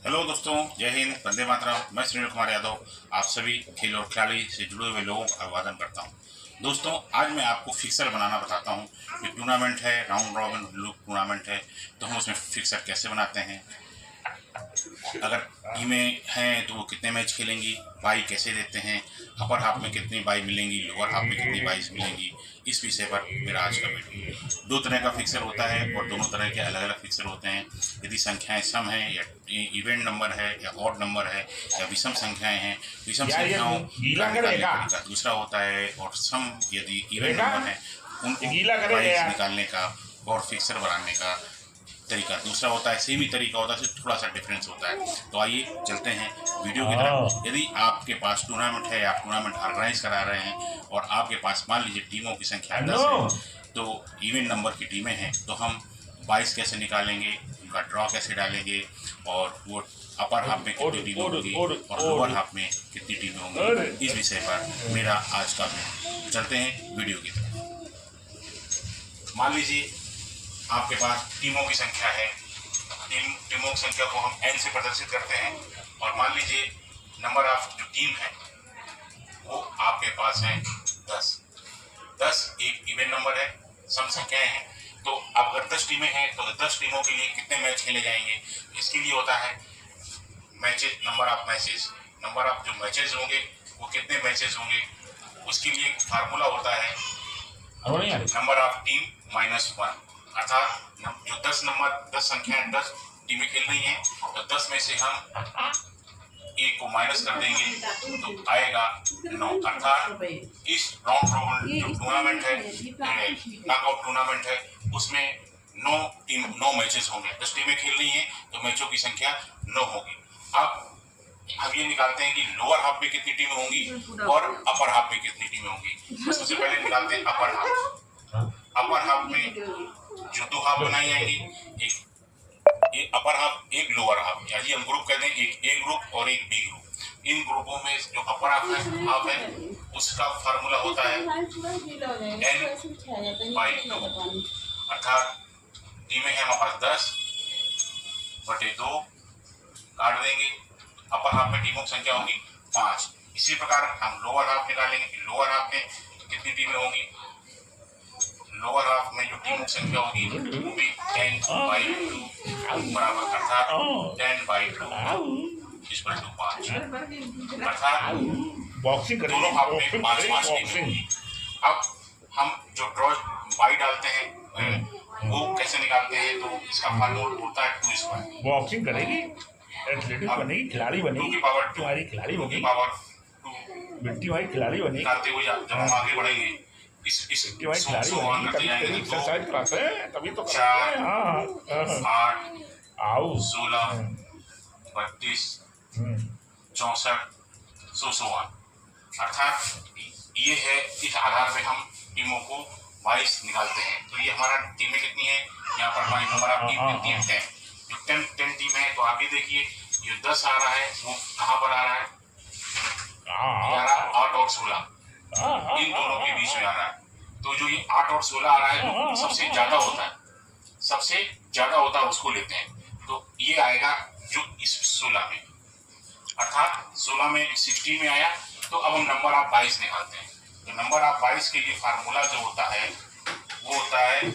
Hello दोस्तों, जय हिंद, वंदे मातरम। मैं सुनील कुमार यादव आप सभी खेल और खिलाड़ी से जुड़े हुए लोगों का अभिवादन करता हूं। दोस्तों, आज मैं आपको फिक्सर बनाना बताता हूं कि टूर्नामेंट है, राउंड रॉबिन टूर्नामेंट है, तो हम उसमें फिक्सर कैसे बनाते हैं। अगर टीमें हैं तो वो कितने मैच खेलेंगी, बाई कैसे देते हैं, अपर हाफ में कितनी बाई मिलेंगी, लोअर हाफ में कितनी बाई मिलेंगी, इस विषय पर मेरा आज का वीडियो। दो तरह का फिक्सर होता है और दोनों तरह के अलग अलग फिक्सर होते हैं। यदि संख्याएं सम हैं या इवेंट नंबर है या ऑड नंबर है या विषम संख्याएं हैं, विषम संख्याओं का निकालने का तरीका दूसरा होता है, और सम यदि इवेंट नंबर है उनको बाइस निकालने का और फिक्सर बनाने का तरीका दूसरा होता है। सेम ही तरीका होता है, सिर्फ थोड़ा सा डिफरेंस होता है। तो आइए चलते हैं वीडियो की तरफ। यदि आपके पास टूर्नामेंट है, आप टूर्नामेंट ऑर्गेनाइज करा रहे हैं और आपके पास मान लीजिए टीमों की संख्या 10 है, तो इवेंट नंबर की टीमें हैं, तो हम 22 कैसे निकालेंगे, उनका ड्रॉ कैसे डालेंगे, और वो अपर हाफ में कितनी टीमें होंगी और लोअर हाफ में कितनी टीमें होंगी, इस विषय पर मेरा आज का वीडियो। चलते हैं वीडियो की तरफ। मान लीजिए आपके पास टीमों की संख्या है, टीमों की संख्या को हम n से प्रदर्शित करते हैं, और मान लीजिए नंबर ऑफ जो टीम है वो आपके पास है 10। 10 एक इवेंट नंबर है, सम संख्याएं हैं। तो अब अगर 10 टीमें हैं तो 10 टीमों के लिए कितने मैच खेले जाएंगे, इसके लिए होता है matches, number of matches, number of जो मैचेज होंगे वो कितने मैचेज होंगे, उसके लिए फार्मूला होता है नंबर ऑफ टीम -1। अर्थात जो 10 संख्याएं 10 टीमें खेल रही हैं, तो 10 में से हम एक को माइनस कर देंगे तो आएगा 9। अर्थात इस राउंड रॉबिन जो टूर्नामेंट है, नॉकआउट टूर्नामेंट है, उसमें 9 मैचेस होंगे। 10 टीमें खेल रही हैं तो मैचों की संख्या 9 होगी। अब हम ये निकालते हैं कि लोअर हाफ में कितनी टीमें होंगी और अपर हाफ में कितनी टीमें होंगी। सबसे पहले निकालते हैं अपर हाफ। अपर हाफ में जो 2 हाफ बनाई जाएंगी, एक अपर हाफ एक लोअर हाफ, यानी हम ग्रुप कहते हैं, एक ए ग्रुप और एक बी ग्रुप। इन ग्रुपों में जो अपर हाफ है उसका फार्मूला होता है n/2। अर्थात टीमें हैं हमारे पास 10/2 काट देंगे। अपर हाफ में टीमों की संख्या होगी 5। इसी प्रकार हम लोअर हाफ निकालेंगे कि लोअर हाफ में कितनी टीमें होंगी। लोअर हाफ में जो टीमों की संख्या होगी वो भी 10/2 बराबर, अर्थात 10/2 = 5। अर्थात दोनों हाफ में 5-5 टीमें होंगी। अब हम जो ड्रॉ बाई डालते हैं वो कैसे निकालते हैं, तो इसका फार्मूला होता है 2²। बॉक्सिंग करेगी, एथलेटिक्स बनेगी, खिलाड़ी बनेगी, तुम्हारी खिलाड़ी बनेगी, बेटी भाई खिलाड़ी बनेगी। निकालते हुए जब हम आगे बढ़ेंगे इस खिलाड़ी बनेगी, तभी एक्सरसाइज कराते हैं, तभी तो 4, 8, आओ 16, 32, 64, 100। अर्थात ये है, इस आधार पे हम टीमों को 22 निकालते हैं। तो ये हमारा टीमें कितनी है, यहाँ पर हमारी नंबर ऑफ टीम कितनी है 10। जो 10 टीम है, तो आप ये देखिए ये 10 आ रहा है, वो कहाँ पर आ रहा है, 8 और 16 इन दोनों के बीच में आ रहा है। तो जो ये 8 और 16 आ रहा है, तो सबसे ज्यादा होता है, सबसे ज्यादा होता है उसको लेते हैं। तो ये आएगा जो इस 16 में, अर्थात 16 में 16 में आया। तो अब हम नंबर ऑफ 22 निकालते हैं। तो नंबर ऑफ 22 के लिए फार्मूला जो होता है वो होता है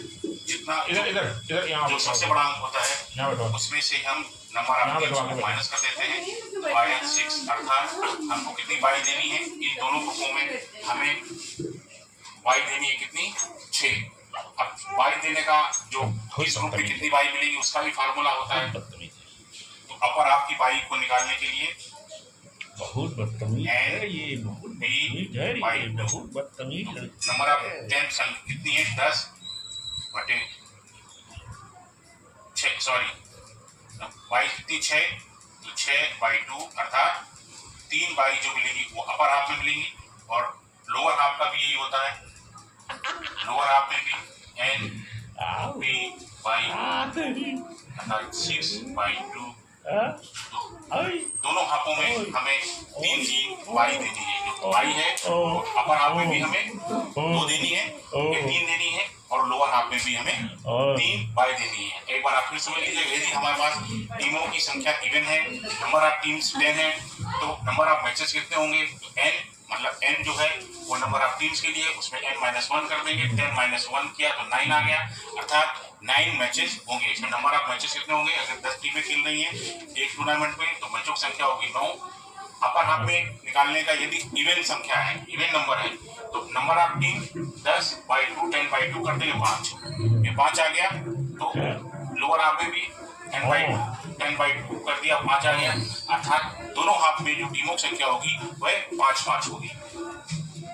जितना जो सबसे बड़ा अंक होता है उसमें से हम नंबर ऑफ टीम्स को माइनस कर देते हैं बाय 6। अर्थात हमको कितनी बाई देनी है, इन दोनों ग्रुपों में हमें बाई देनी है कितनी, 6। अब बाई देने का जो इस ग्रुप में कितनी बाई मिलेगी उसका भी फार्मूला होता है। तो अपर हाफ की बाई को निकालने के लिए बहुत बदतमीज है ये, बहुत बदतमीज है ये, बहुत बदतमीज। नंबर ऑफ 10 कितनी है, 10/6, सॉरी बाई कितनी 6, तो 6/2 अर्थात 3 बाई जो मिलेगी वो अपर हाफ में मिलेंगी, और लोअर हाफ का भी यही होता है। लोअर हाफ में भी n/2 अर्थात 6/2। दोनों हाफों में हमें 3 बाई देनी है। जो बाई है अपर हाफ में भी हमें 2 देनी है, 3 देनी है, और लोअर हाफ में भी हमें और 3 बाई देनी है। एक बार आप फिर समझ लीजिए, यदि हमारे पास टीमों की संख्या इवन है, नंबर ऑफ टीम्स 10 है, तो नंबर ऑफ मैचेस कितने होंगे? n, मतलब n जो है वो नंबर ऑफ टीम्स के लिए, उसमें n-1 कर देंगे। 10-1 किया तो 9 आ गया, अर्थात 9 मैचेस होंगे। इसमें नंबर ऑफ मैचेस कितने होंगे? अगर 10 टीमें खेल रही हैं एक टूर्नामेंट में तो मैचों की संख्या होगी 9। अपर हाफ में निकालने का यदि इवन संख्या है, इवन नंबर है, तो नंबर ऑफ टीम 10/2 10/2 कर देंगे 5, ये 5 आ गया। तो लोअर हाफ में भी 10/2 कर दिया, 5 आ गया, अर्थात दोनों हाफ में जो टीमों की संख्या होगी वह 5-5 होगी।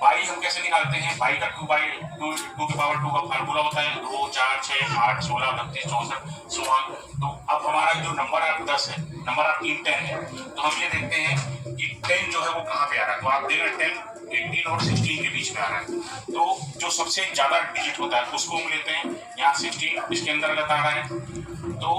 बाई हम कैसे निकालते हैं? बाई का 2/2 का फार्मूला होता है 2, 4, 6, 8, 16, 32, 64, 16। तो अब हमारा जो नंबर ऑफ 10 है, नंबर ऑफ टीम 10 है, तो हम ये देखते हैं कि 10 जो है वो कहाँ पे आ रहा है। तो आप देख रहे हैं 10 18 और 16 के बीच में आ रहा है। तो जो सबसे ज्यादा डिजिट होता है उसको हम लेते हैं, यहाँ 16 इसके अंतर्गत आ रहा है। तो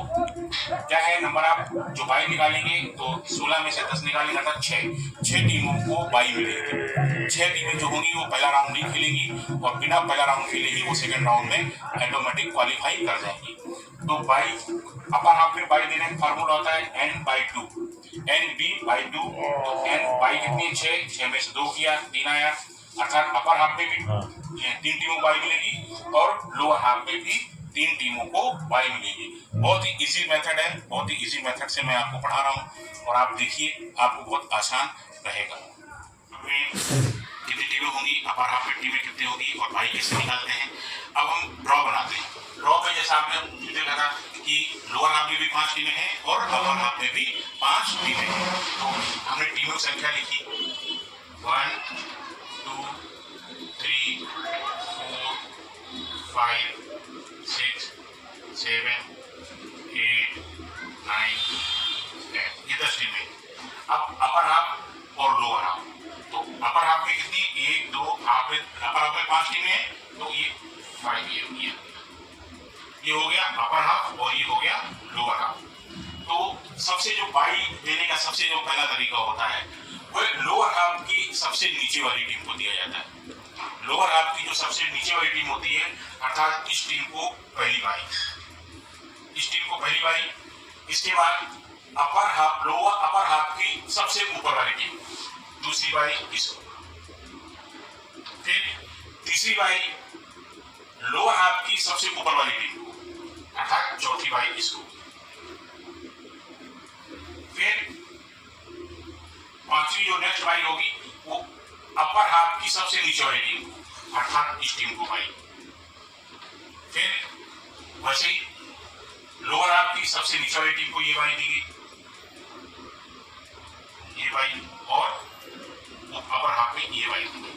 क्या है नंबर आप जो बाई निकालेंगे तो 16 में से 10 निकालेंगे तो 6 टीमों को बाई मिलेगी। 6 टीमें जो होंगी वो पहला राउंड नहीं खेलेंगी और बिना पहला राउंड खेले ही वो सेकंड राउंड में ऑटोमेटिक क्वालिफाई कर जाएंगी। तो बाई अपर हाफ में बाई देने का फार्मूला होता है n/2, nb/2। तो n बाई कितनी? 6 में से 2 किया 3 आया, अर्थात अपर हाफ में भी 3 टीमों को बाई मिलेगी और लोअर हाफ में भी 3 टीमों को बाई मिलेगी। बहुत ही इजी मेथड है, बहुत ही इजी मेथड से मैं आपको पढ़ा रहा हूँ और आप देखिए आपको बहुत आसान रहेगा। कितनी टीमें होंगी, अपर हाफ में टीमें कितनी होगी और बाई कैसे निकालते हैं। अब हम ड्रॉ बनाते हैं। ड्रॉ में जैसा आपने देखा था कि लोअर हाफ में भी 5 टीमें हैं और अपर हाफ में भी 5 टीमें हैं। तो हमने टीमों की संख्या लिखी 1, 2, 3, 4, 5, 6, 7, 8, 9, 10, ये 10 टीमें। अब अपर हाफ और लोअर हाफ, तो अपर हाफ में कितनी? 1, 2, हाफ में अपर हाफ में 5 टीमें हैं, तो ये 5 ये हो गया अपर हाफ और ये हो गया लोअर हाफ। तो सबसे जो बाई देने का सबसे जो पहला तरीका होता है वह लोअर हाफ की सबसे नीचे वाली टीम को दिया जाता है। लोअर हाफ की जो सबसे नीचे वाली टीम होती है, अर्थात इस टीम को पहली बाई, इस टीम को पहली बाई। इसके बाद upper half, lower upper half की सबसे ऊपर वाली टीम दूसरी बाई इसको, फिर तीसरी बाई लोअर हाफ की सबसे ऊपर वाली टीम अर्थात चौथी बाई इसको, फिर पांचवी जो नेक्स्ट बाई होगी वो अपर हाफ की सबसे नीचे वाली टीम अर्थात इस टीम को बाई, फिर वैसे ही लोअर हाफ की सबसे नीचे वाली टीम को ये बाई दी गई, ये बाई, और अपर हाफ में ये बाई दी गई।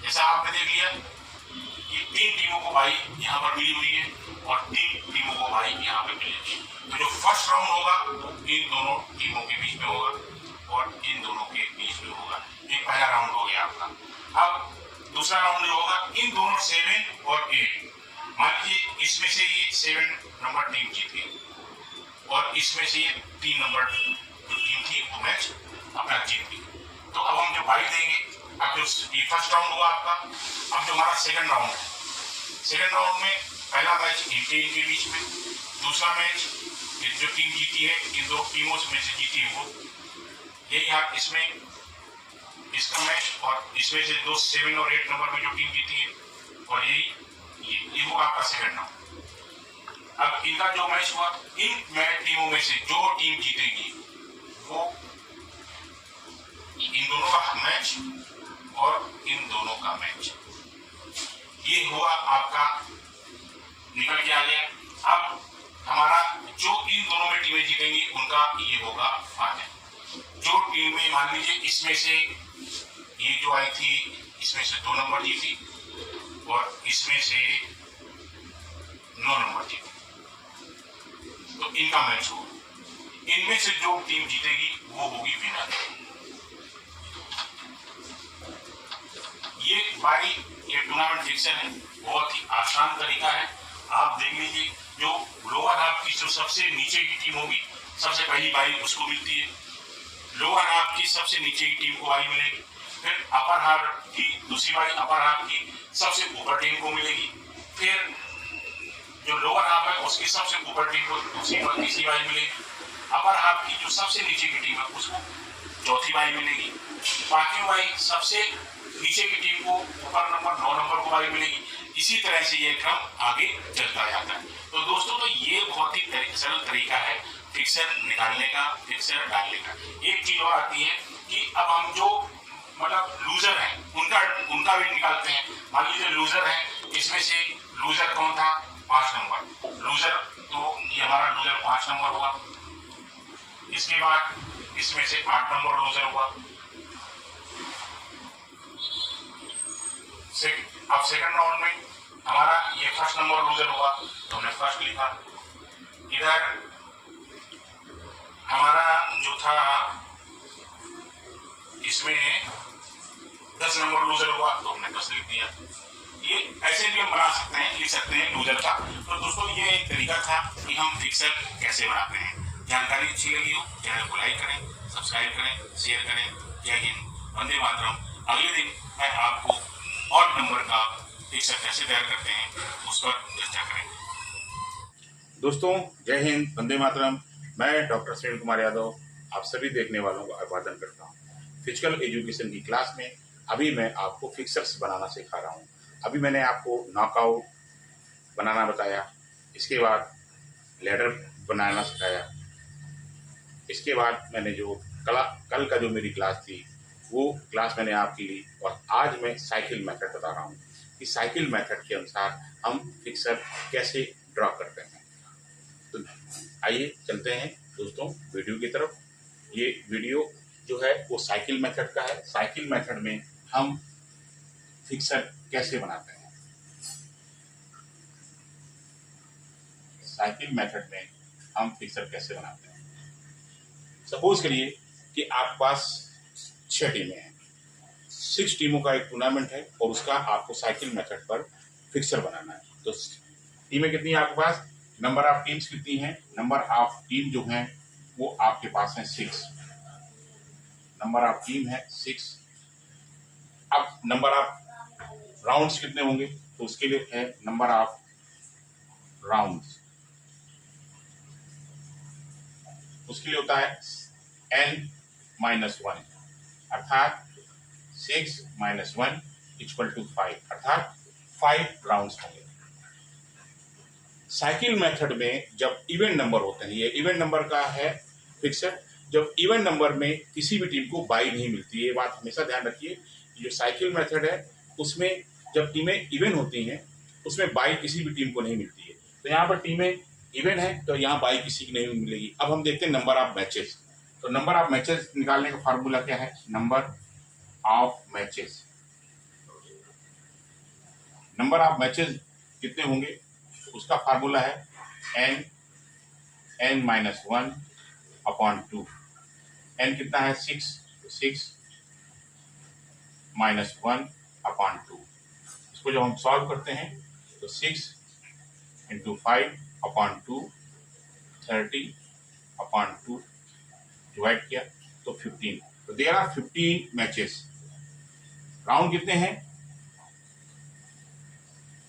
जैसा आपने देख लिया कि 3 टीमों को बाई यहाँ पर मिली हुई है और 3 टीमों को बाई यहाँ पे मिलेगी। तो जो फर्स्ट राउंड होगा वो इन दोनों टीमों के बीच में होगा और इन दोनों के बीच में होगा। ये पहला राउंड हो गया आपका। अब दूसरा राउंड जो होगा इन दोनों 7 और 8, मान लीजिए इसमें से ये 7 नंबर टीम जीत गई और इसमें से ये 3 नंबर जो टीम थी वो मैच अपना जीत गई। तो अब हम जो बाई देंगे, अब जो ये फर्स्ट राउंड हुआ आपका, अब जो हमारा सेकंड राउंड है, सेकंड राउंड में पहला मैच इन के बीच में, दूसरा मैच जो टीम जीती है इन 2 टीमों में से जीती है वो, यही आप इसमें इसका मैच, और इसमें से 2 7 और 8 नंबर में जो टीम जीती है, और यही ये हुआ आपका सेकंड राउंड। अब इनका जो मैच हुआ, इन टीमों में से जो टीम जीतेगी वो इन दोनों का मैच और इन दोनों का मैच, ये हुआ आपका, निकल के आ गया। अब हमारा जो इन दोनों में टीमें जीतेंगी उनका ये होगा फाइनल। जो टीमें मान लीजिए इसमें से ये जो आई थी इसमें से 2 नंबर जीती और इसमें से 9 नंबर जीती, तो इनका मैच होगा। इनमें से जो टीम जीतेगी वो होगी विनर। ये बाई ये टूर्नामेंट फिक्सर है, बहुत ही आसान तरीका है। आप देख लीजिए जो लोअर हाफ की जो सबसे नीचे की टीम होगी सबसे पहली बाई उसको मिलती है, लोअर हाफ की सबसे नीचे की टीम को बाई मिलेगी, फिर अपर हाफ की दूसरी बाई अपर हाफ की सबसे ऊपर टीम को मिलेगी, फिर जो लोअर हाफ है उसकी सबसे ऊपर टीम को दूसरी और तीसरी बाई मिलेगी, अपर हाफ की जो सबसे नीचे की टीम है उसको चौथी बाई मिलेगी, बाकी बाई सबसे नीचे की टीम को ऊपर नंबर 9 नंबर को बाई मिलेगी। इसी तरह से ये क्रम आगे चलता जाता है। तो दोस्तों तो ये बहुत ही सरल तरीका है फिक्सर निकालने का, फिक्सर डालने का। एक चीज और आती है कि अब हम जो मतलब लूजर है उनका भी निकालते हैं। मान लीजिए लूजर है, इसमें से लूजर कौन था? 5 नंबर लूजर, तो ये हमारा लूजर 5 नंबर हुआ। इसके बाद इसमें से 8 नंबर लूजर हुआ। अब सेकंड राउंड में हमारा ये फर्स्ट नंबर लूजर हुआ, तो हमने फर्स्ट लिखा। इधर हमारा जो था इसमें 10 नंबर लूजर हुआ, तो हमने 10 लिख दिया। ये ऐसे भी हम बना सकते हैं, लिख सकते हैं लूजर का। तो दोस्तों ये एक तरीका था कि हम फिक्सर कैसे बनाते हैं। जानकारी अच्छी लगी हो चैनल को लाइक करें, सब्सक्राइब करें, शेयर करें। जय हिंद, वंदे मातरम। अगले दिन मैं आपको ऑड नंबर का फिक्सर कैसे तैयार करते हैं उस पर चर्चा करेंगे। दोस्तों जय हिंद, वंदे मातरम। मैं डॉक्टर सुनील कुमार यादव आप सभी देखने वालों का अभिवादन करता हूँ। फिजिकल एजुकेशन की क्लास में अभी मैं आपको फिक्सर्स बनाना सिखा रहा हूँ। अभी मैंने आपको नॉकआउट बनाना बताया, इसके बाद लैडर बनाना सिखाया, इसके बाद मैंने जो कल का जो मेरी क्लास थी वो क्लास मैंने आपकी ली, और आज मैं साइकिल मेथड बता रहा हूँ कि साइकिल मेथड के अनुसार हम फिक्सर कैसे ड्रॉ करते हैं। तो आइए चलते हैं दोस्तों वीडियो की तरफ। ये वीडियो जो है वो साइकिल मेथड का है। साइकिल मेथड में हम फिक्सर कैसे बनाते हैं। साइकिल मेथड में हम फिक्सर कैसे बनाते हैं। सपोज करिए कि आपके पास 6 टीमें हैं, 6 टीमों का एक टूर्नामेंट है और उसका आपको साइकिल मेथड पर फिक्सर बनाना है। तो टीमें कितनी है आपके पास, नंबर ऑफ टीम्स कितनी हैं? नंबर ऑफ टीम जो हैं वो आपके पास है 6। नंबर ऑफ टीम है 6। अब नंबर ऑफ राउंड्स कितने होंगे? तो उसके लिए है नंबर ऑफ राउंड्स, उसके लिए होता है n-1, अर्थात 6 - 1 = 5, अर्थात 5 राउंड्स होंगे। साइकिल मेथड में जब इवेंट नंबर होते हैं, ये इवेंट नंबर का है फिक्सर। जब इवेंट नंबर में किसी भी टीम को बाई नहीं मिलती है, ये बात हमेशा ध्यान रखिए। जो साइकिल मेथड है उसमें जब टीमें इवेंट होती हैं उसमें बाई किसी भी टीम को नहीं मिलती है। तो यहाँ पर टीमें इवेंट है तो यहाँ बाई किसी की नहीं मिलेगी। अब हम देखते हैं नंबर ऑफ मैचेस। तो नंबर ऑफ मैचेस निकालने का फार्मूला क्या है? Number of matches, number of matches कितने होंगे उसका फार्मूला है n-1/2। n कितना है? 6, तो 6 - 1/2। इसको जब हम सॉल्व करते हैं तो 6 × 5/2 30/2 डिवाइड किया तो 15। तो देयर आर 15 मैचेस। राउंड कितने हैं?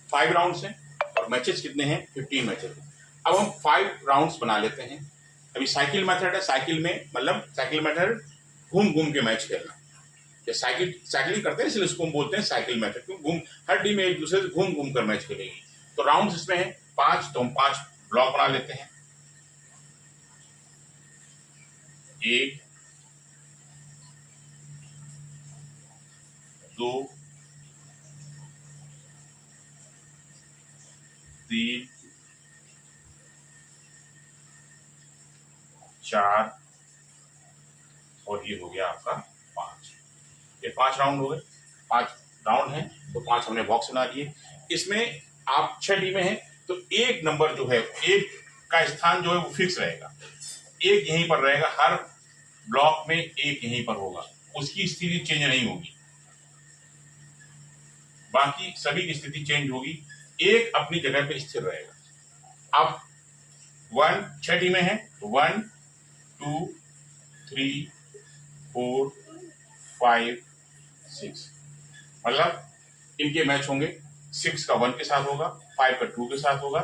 5 राउंड्स हैं और मैचेस कितने हैं? 15 मैचेस। अब हम 5 राउंड्स बना लेते हैं। अभी साइकिल मेथड है, साइकिल में मतलब साइकिल मेथड घूम घूम के मैच खेलना। साइकिलिंग करते हैं इसलिए इसको हम बोलते हैं साइकिल मेथड, क्योंकि हर टीम एक दूसरे से घूम घूम कर मैच खेलेगी। तो राउंड्स इसमें है 5, तो हम 5 ब्लॉक बना लेते हैं। 1 2 3 4 और ये हो गया आपका 5। ये 5 राउंड हो गए। 5 राउंड है तो 5 हमने बॉक्स बना दिए। इसमें आप 6 टीमें हैं तो एक नंबर जो है, एक का स्थान जो है वो फिक्स रहेगा, एक यहीं पर रहेगा। हर ब्लॉक में एक यहीं पर होगा, उसकी स्थिति चेंज नहीं होगी, बाकी सभी की स्थिति चेंज होगी, एक अपनी जगह पे स्थिर रहेगा। अब 6 टीमें हैं तो 1 2 3 4 5 6, मतलब इनके मैच होंगे। 6 का 1 के साथ होगा, 5 का 2 के साथ होगा,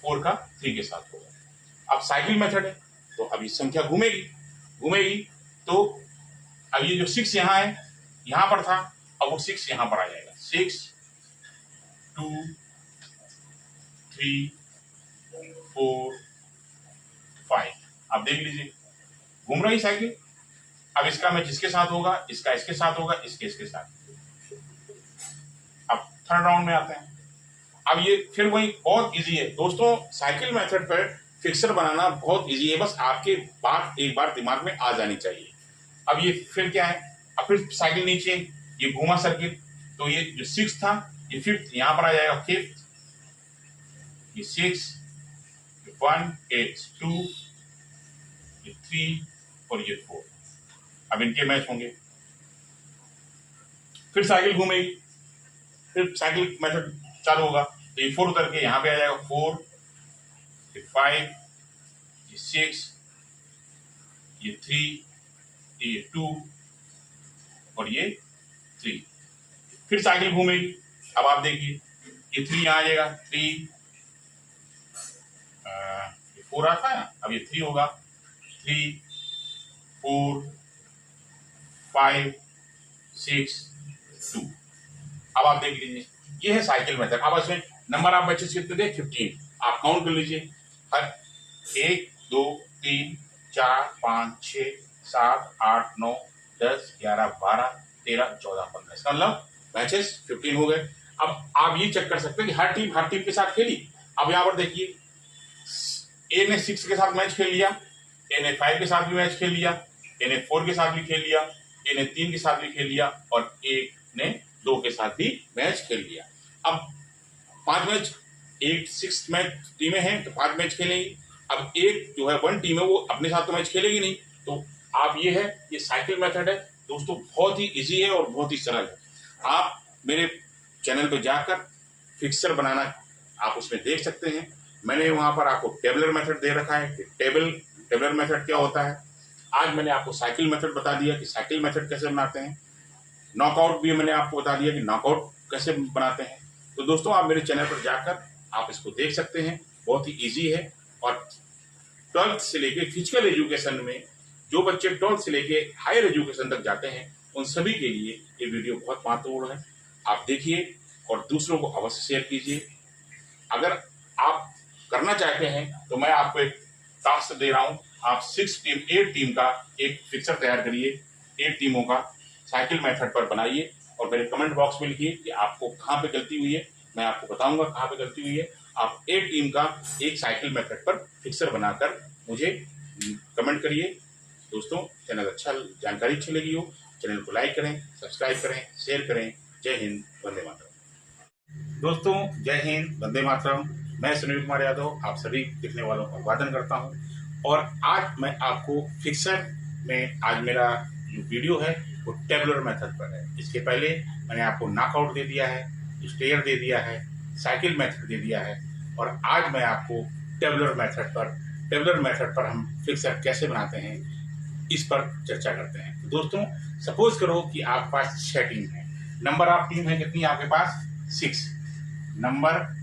4 का 3 के साथ होगा। अब साइकिल मेथड है तो अब ये संख्या घूमेगी तो अब ये जो 6 यहाँ है, यहाँ पर था, अब वो 6 यहाँ पर आ जाएगा। 6 2 3 4 5, आप देख लीजिए घूम रही साइकिल। अब इसका मैच इसके साथ होगा, इसका इसके साथ होगा, इसके साथ। अब थर्ड राउंड में आते हैं। अब ये फिर वही बहुत इजी है दोस्तों, साइकिल मेथड पर फिक्सर बनाना बहुत इजी है, बस आपके बात एक बार दिमाग में आ जानी चाहिए। अब ये फिर क्या है, अब फिर साइकिल नीचे, ये घूमा सर्किट, तो ये जो 6 था ये 5th यहाँ पर आ जाएगा, 5th, ये 6, 1 8 2, ये 3 और ये 4। अब इनके मैच होंगे, फिर साइकिल घूमेगी, फिर साइकिल मेथड चालू होगा, तो ये 4 उतर के यहाँ पे आ जाएगा, 4 फिर 5, ये 6, ये 3, ये 2 और ये 3। फिर साइकिल घूमेगी। अब आप देखिए ये 3 यहाँ आ जाएगा, 3 ये 4 आता है ना, अब ये 3 होगा, 3 4 5 6 2। अब आप देख लीजिए ये है साइकिल मेथड। अब इसमें नंबर ऑफ मैचेस कितने थे, 15। आप काउंट कर लीजिए, हर 1 2 3 4 5 6 7 8 9 10 11 12 13 14 15, इसका मतलब मैचेस 15 हो गए। अब आप ये चेक कर सकते हैं कि हर टीम के साथ खेली। अब यहाँ पर देखिए ए ने 6 के साथ मैच खेल लिया, ए ने 5 के साथ भी मैच खेल लिया, ए ने 4 के साथ भी खेल लिया, ए ने 3 के साथ भी खेल लिया और ए ने 2 के साथ भी मैच खेल लिया। अब 5 मैच, 6 मैच टीमें हैं तो 5 मैच खेलेंगी। अब एक जो है 1 टीम है वो अपने साथ तो मैच खेलेगी नहीं, तो आप ये साइकिल मेथड है दोस्तों, बहुत ही इजी है और बहुत ही सरल है। आप मेरे चैनल पे जाकर फिक्सर बनाना आप उसमें देख सकते हैं। मैंने वहां पर आपको टेबलर मेथड दे रखा है कि टेबलर मेथड क्या होता है। आज मैंने आपको साइकिल मेथड बता दिया कि साइकिल मेथड कैसे बनाते हैं। नॉकआउट भी मैंने आपको बता दिया कि नॉकआउट कैसे बनाते हैं। तो दोस्तों आप मेरे चैनल पर जाकर आप इसको देख सकते हैं, बहुत ही इजी है। और 12th से लेके फिजिकल एजुकेशन में जो बच्चे 12th से लेके हायर एजुकेशन तक जाते हैं उन सभी के लिए ये वीडियो बहुत महत्वपूर्ण है। आप देखिए और दूसरों को अवश्य शेयर कीजिए। अगर आप करना चाहते हैं तो मैं आपको एक टास्क दे रहा हूं, आप 8 टीम का एक फिक्सर तैयार करिए, 8 टीमों का साइकिल मेथड पर बनाइए और मेरे कमेंट बॉक्स में लिखिए कि आपको कहाँ पे गलती हुई है। मैं आपको बताऊंगा कहाँ पे गलती हुई है। आप 8 टीम का एक साइकिल मेथड पर फिक्सर बनाकर मुझे कमेंट करिए। दोस्तों चैनल जानकारी अच्छी लगी हो, चैनल को लाइक करें, सब्सक्राइब करें, शेयर करें। जय हिंद, वंदे मातरम। दोस्तों जय हिंद, वंदे मातरम। मैं सुनील कुमार यादव आप सभी देखने वालों का अभिवादन करता हूं और आज मैं आपको फिक्सर में आज मेरा जो वीडियो है वो टेबलर मेथड पर है। इसके पहले मैंने आपको नॉकआउट दे दिया है, स्टेयर दे दिया है, साइकिल मेथड दे दिया है और आज मैं आपको टेबलर मेथड पर हम फिक्सर कैसे बनाते हैं इस पर चर्चा करते हैं। तो दोस्तों सपोज करो कि आपके पास 6 टीम है। नंबर ऑफ टीम है कितनी आपके पास, 6। नंबर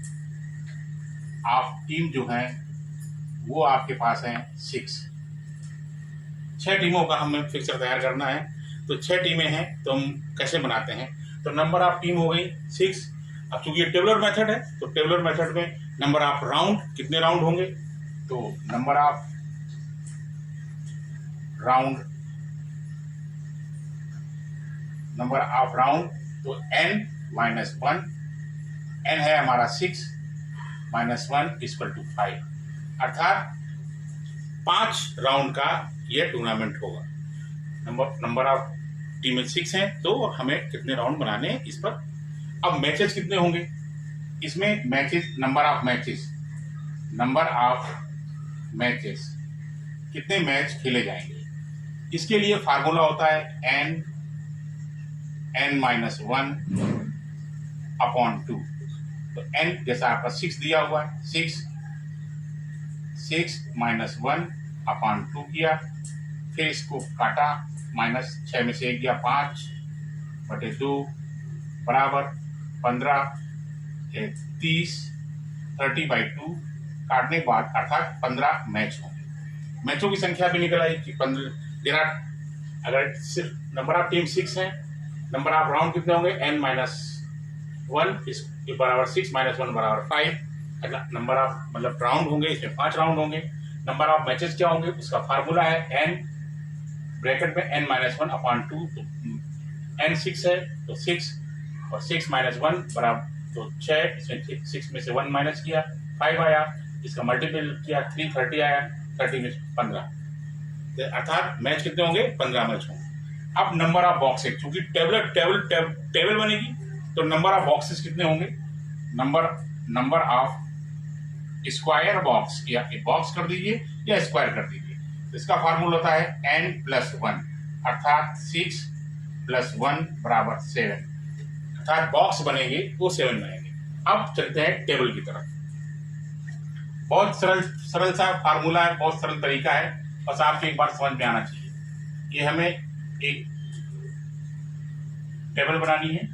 ऑफ टीम जो है वो आपके पास है 6। 6 टीमों का हमें फिक्सर तैयार करना है। तो 6 टीमें हैं तो हम कैसे बनाते हैं, तो नंबर ऑफ टीम हो गई 6। अब चूंकि ये टेबलर मेथड है तो टेबलर मेथड में नंबर ऑफ राउंड, कितने राउंड होंगे, तो नंबर ऑफ राउंड तो n-1, n है हमारा 6 -1 = 5, अर्थात 5 राउंड का यह टूर्नामेंट होगा। नंबर ऑफ टीमें 6 हैं तो हमें कितने राउंड बनाने हैं इस पर। अब मैचेस कितने होंगे इसमें, नंबर ऑफ मैचेस कितने मैच खेले जाएंगे, इसके लिए फार्मूला होता है n-1/2। तो n जैसा आपका 6 दिया हुआ है, 6 -1/2 किया, फिर इसको काटा, -6 में से 1 गया, 5/2 बराबर 15, 30, 30/2 काटने के बाद अर्थात 15 मैच होंगे। मैचों की संख्या भी निकल आई कि 15 देर आर, अगर सिर्फ नंबर ऑफ टीम 6 है, नंबर ऑफ राउंड कितने होंगे n-1 इस बराबर 6 - 1 बराबर 5। अगर नंबर ऑफ मतलब राउंड होंगे, इसमें 5 राउंड होंगे। नंबर ऑफ मैचेस क्या होंगे, उसका फार्मूला है n ब्रैकेट में n-1/2, तो n 6 है तो 6 और 6 - 1 बराबर तो 6, इसमें 6 में से 1 माइनस किया 5 आया, इसका मल्टीपल किया 3 30 आया, 30 में 15, अर्थात मैच कितने होंगे 15 मैच होंगे। अब नंबर ऑफ बॉक्सेस, क्योंकि टेबल बनेगी तो नंबर ऑफ बॉक्सेस कितने होंगे, नंबर ऑफ स्क्वायर बॉक्स, या बॉक्स कर दीजिए या स्क्वायर कर दीजिए, तो इसका फार्मूला होता है n+1 अर्थात 6 + 1 बराबर 7, अर्थात बॉक्स बनेंगे वो 7 बनेंगे। अब चलते हैं टेबल की तरफ। बहुत सरल सा फार्मूला है, बहुत सरल तरीका है, बस आपको एक बार समझ में आना चाहिए। ये हमें एक टेबल बनानी है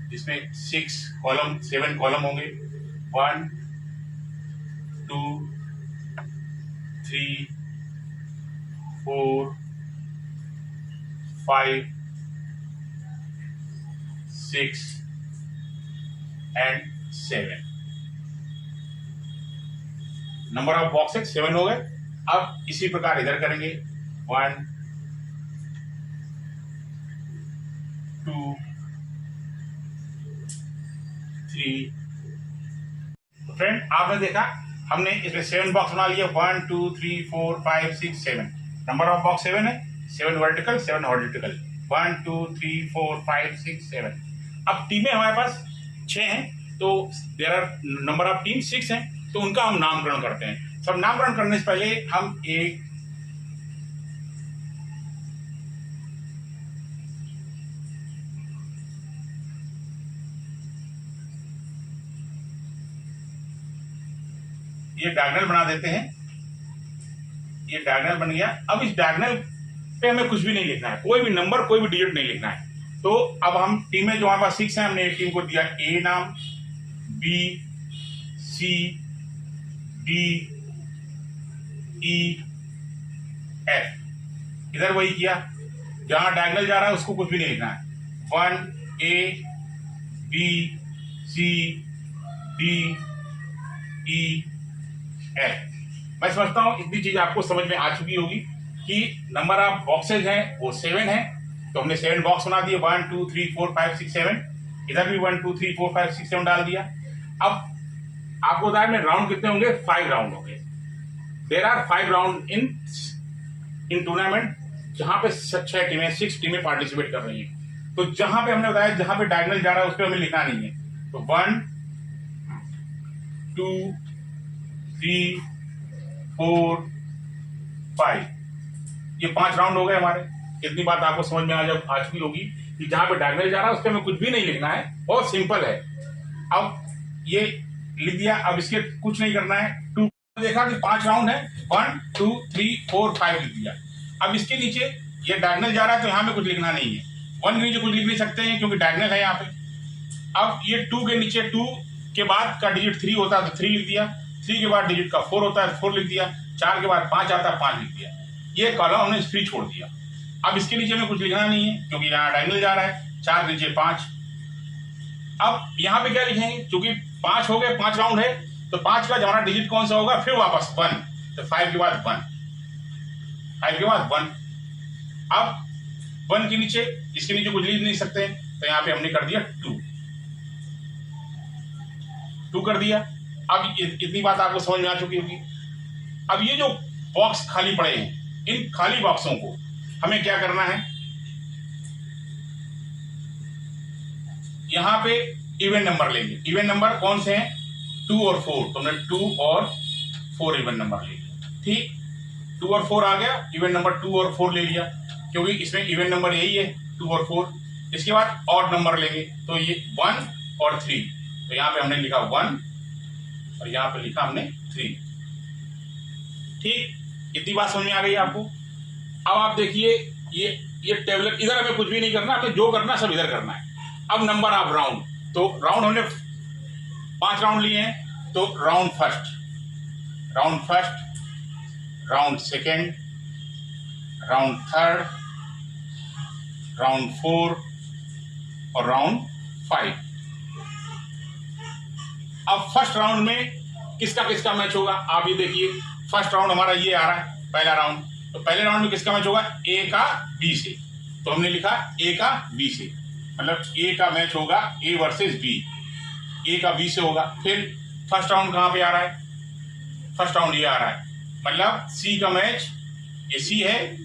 जिसमें 7 कॉलम होंगे, 1 2 3 4 5 6 and 7। नंबर ऑफ बॉक्सेस 7 हो गए। अब इसी प्रकार इधर करेंगे 1 2 3। फ्रेंड आपने देखा हमने इसमें 7 बॉक्स बना लिया, 1 2 3 4 5 6 7। नंबर ऑफ बॉक्स 7 है, 7 वर्टिकल 7 हॉरिजॉन्टल, 1 2 3 4 5 6 7। अब टीमें हमारे पास 6 हैं, तो there are number of team 6 हैं, तो उनका हम नामकरण करते हैं। सब नामकरण करने से पहले हम एक ये डायगोनल बना देते हैं। ये डायगोनल बन गया। अब इस डायगोनल पे हमें कुछ भी नहीं लिखना है, कोई भी नंबर कोई भी डिजिट नहीं लिखना है। तो अब हम टीमें जो हमारे पास 6 हैं, हमने एक टीम को दिया ए नाम, B C D E F. इधर वही किया, जहां डायगोनल जा रहा है उसको कुछ भी नहीं लिखना है। 1 A B C D E F. मैं समझता हूं इतनी चीज आपको समझ में आ चुकी होगी कि नंबर ऑफ बॉक्सेज हैं वो 7 है, तो हमने 7 बॉक्स बना दिए, 1 2 3 4 5 6 7। इधर भी 1 2 3 4 5 6 7 डाल दिया। अब आपको बताया में राउंड कितने होंगे, 5 राउंड होंगे। There are 5 round in tournament, जहां पे 6 टीमें पार्टिसिपेट कर रही हैं। तो जहां पे हमने बताया जहां पे डायगोनल जा रहा है उस पर हमें लिखना नहीं है। तो 1 2 3 4 5, ये 5 राउंड हो गए हमारे। इतनी बात आपको समझ में आ चुकी होगी कि जहां पे डायगोनल जा रहा है उस पर हमें कुछ भी नहीं लिखना है, बहुत सिंपल है। अब ये लिख दिया, अब इसके कुछ नहीं करना है। 2 देखा कि 5 राउंड है, 1 2 3 4 5 लिख दिया। अब इसके नीचे ये डायगोनल जा रहा है तो यहाँ पे कुछ लिखना नहीं है। 1 के नीचे कुछ लिख नहीं सकते हैं क्योंकि डायगोनल है यहाँ पे। अब ये 2 के नीचे 2 के बाद का डिजिट 3 होता है तो 3 लिख दिया, 3 के बाद डिजिट का 4 होता है 4 लिख दिया, 4 के बाद 5 आता है 5 लिख दिया। ये कॉलम हमने फ्री छोड़ दिया। अब इसके नीचे में कुछ लिखना नहीं है क्योंकि यहाँ डायगोनल जा रहा है, 4 नीचे 5। अब यहाँ पे क्या लिखेंगे, क्योंकि 5 हो गए, 5 राउंड है, तो 5 का हमारा डिजिट कौन सा होगा, फिर वापस 1, तो 5 के बाद 1, 5 के बाद 1। अब 1 के नीचे, इसके नीचे कुछ लिख नहीं सकते, तो यहाँ पे हमने कर दिया 2 कर दिया। अब इतनी बात आपको समझ में आ चुकी होगी। अब ये जो बॉक्स खाली पड़े हैं, इन खाली बॉक्सों को हमें क्या करना है, यहां पे इवन नंबर लेंगे। इवन नंबर कौन से हैं, 2 और 4, तो हमने 2 और 4 इवन नंबर ले लिया। ठीक, 2 और 4 आ गया, इवन नंबर 2 और 4 ले लिया, क्योंकि इसमें इवन नंबर यही है 2 और 4। इसके बाद ऑड नंबर लेंगे, तो ये 1 और 3, तो यहाँ पे हमने लिखा 1 और यहाँ पे लिखा हमने 3। ठीक, इतनी बात समझ में आ गई आपको। अब आप देखिए ये टेबलेट, इधर हमें कुछ भी नहीं करना, हमें जो करना सब इधर करना है। अब नंबर ऑफ राउंड, तो राउंड हमने 5 राउंड लिए हैं, तो round first, round second, round third, round 4 और राउंड 5। अब फर्स्ट राउंड में किसका किसका मैच होगा आप ये देखिए। फर्स्ट राउंड हमारा ये आ रहा है, पहला राउंड। तो पहले राउंड में किसका मैच होगा? ए का बी से। तो हमने लिखा ए का बी से, मतलब ए का मैच होगा ए वर्सेस बी, ए का बी से होगा। फिर फर्स्ट राउंड कहाँ पे आ रहा है? फर्स्ट राउंड ये आ रहा है, मतलब सी का मैच, ये सी है,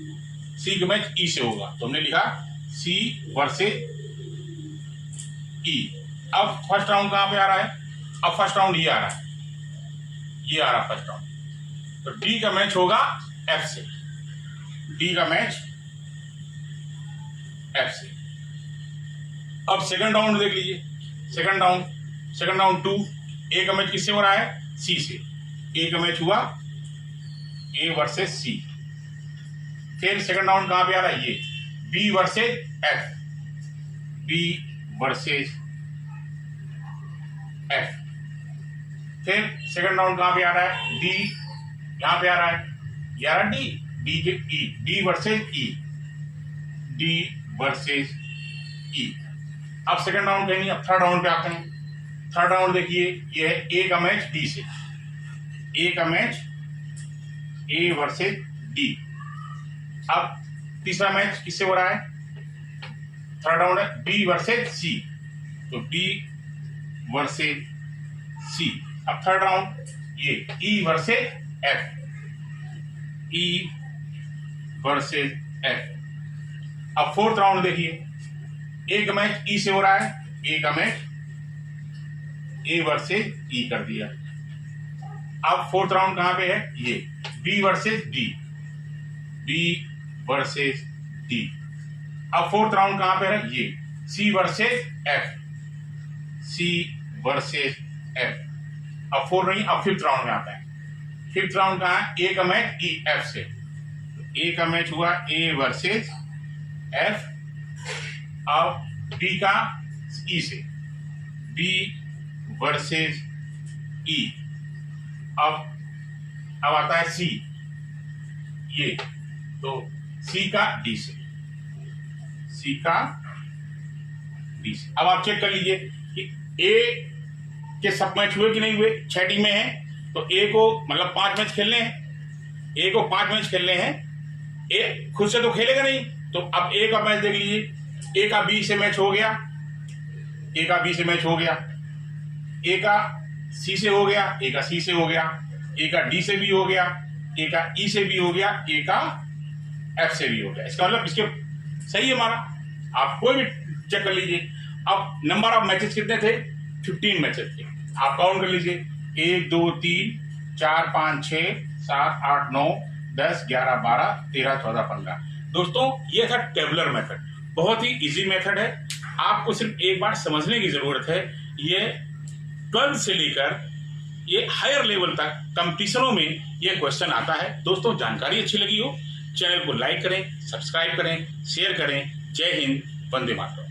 सी का मैच ई से होगा। तो हमने लिखा सी वर्सेस ई। अब फर्स्ट राउंड कहाँ पे आ रहा है? अब फर्स्ट राउंड ये आ रहा है, ये आ रहा है फर्स्ट राउंड। तो डी का मैच होगा एफ से, डी का मैच एफ से। अब सेकंड राउंड देख लीजिए, सेकंड राउंड 2, ए का मैच किससे हो रहा है? सी से। ए का मैच हुआ ए वर्सेस सी। फिर सेकंड राउंड कहां पे आ रहा है? ये B versus F, B versus F. फिर सेकंड राउंड कहां पे आ रहा है? डी, यहां पे आ रहा है, ये आ रहा है डी के ई, डी वर्सेस ई, डी वर्सेस ई। अब सेकंड राउंड कहीं नहीं, अब थर्ड राउंड पे आते हैं। थर्ड राउंड देखिए, ये है ए का मैच डी से, ए का मैच ए वर्सेस डी। अब तीसरा मैच किससे हो रहा है? थर्ड राउंड है बी वर्सेस सी, तो बी वर्सेस सी। अब थर्ड राउंड ये ई वर्सेस एफ, ई वर्सेस एफ। अब फोर्थ राउंड देखिए, ए का मैच ई से हो रहा है, ए का मैच ए वर्सेस ई कर दिया। अब फोर्थ राउंड कहां पे है? ये B versus D, B versus D. अब फोर्थ राउंड कहां पे है? ये C versus F, C versus F. अब फोर नहीं, अब फिफ्थ राउंड में आता है। फिफ्थ राउंड कहां है? ए का मैच ई एफ से, ए का मैच हुआ ए वर्सेस एफ। अब डी का ई से, डी वर्सेस ई। अब आता है सी, ये तो सी का डी से, सी का डी से। अब आप चेक कर लीजिए कि ए के सब मैच हुए कि नहीं हुए। 6 टीमें हैं तो ए को मतलब 5 मैच खेलने हैं, ए को 5 मैच खेलने हैं। ए खुद से तो खेलेगा नहीं, तो अब ए का मैच देख लीजिए। ए का बी से मैच हो गया, ए का बी से मैच हो गया, ए का सी से हो गया, ए का सी से हो गया, ए का डी से भी हो गया, ए का ई से भी हो गया, ए का एफ से भी हो गया। इसका मतलब इसके सही है हमारा। आप कोई भी चेक कर लीजिए। अब नंबर ऑफ मैचेस कितने थे? 15 मैचेस थे। आप काउंट कर लीजिए, 1 2 3 4 5 6 7 8 9 10 11 12 13 14 15। दोस्तों ये था टेबुलर मेथड, बहुत ही इजी मेथड है। आपको सिर्फ एक बार समझने की जरूरत है। ये 12 से लेकर ये हायर लेवल तक कंपटीशनों में ये क्वेश्चन आता है। दोस्तों जानकारी अच्छी लगी हो, चैनल को लाइक करें, सब्सक्राइब करें, शेयर करें। जय हिंद, वंदे मातरम।